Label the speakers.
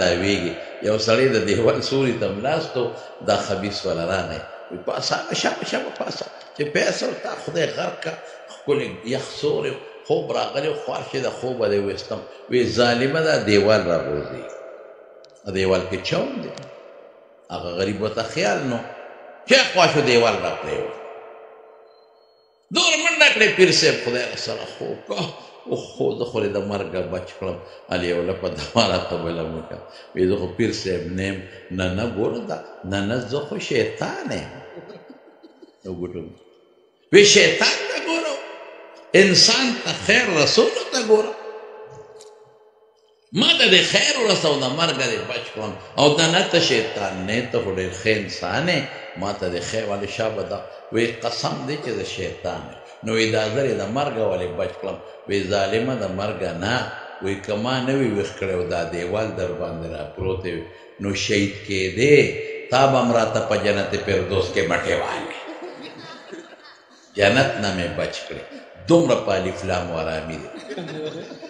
Speaker 1: تاویږي یو سړی د دیوال سوري ته ملاستو دا خبیث والا راغی وی په اسانه شابه پاسه چې پیسه ورته خدای غرق کا ښکلې یخ سوری خوب راغلی خوار شي د خوبه دی ویستم وی ظالمه دا دیوال راغورځي دیوال کې چوم دی هغه غریب ورته خیال نو چې خوا شو دیوال را پرېوت دور منډه کړې پیر صاحب خدای سره خوب کا خو زه خو د مرګه بچ کړم هلې یو لپه دوا راته بله وکړه وایي زه خو پیر صاحب نه یم نه ګوره دا نه زه خو شیطان یم وګوټو وی شیطان ته ګوره انسان ته خیر رسولو ته ګوره ما ته د خیر ورسو د مرګه دې بچ کړم او دا نه ته شیطان نه ته خو ډېر ښه انسان یې ما ته د خیر ولې شابه ده وی قسم دی چې د شیطان نو وی دا زر یې د مرګه ولې بچ کړم وی ظالمه د مرګه نه وی که ما نه وي ویښ کړی او دا دیوال در باندې را پروت نو شهید کېدې تا به هم راته په جنت فردوس کې مټې والې جنت نه مې بچ کړې دومره په الف لام و آرامي دی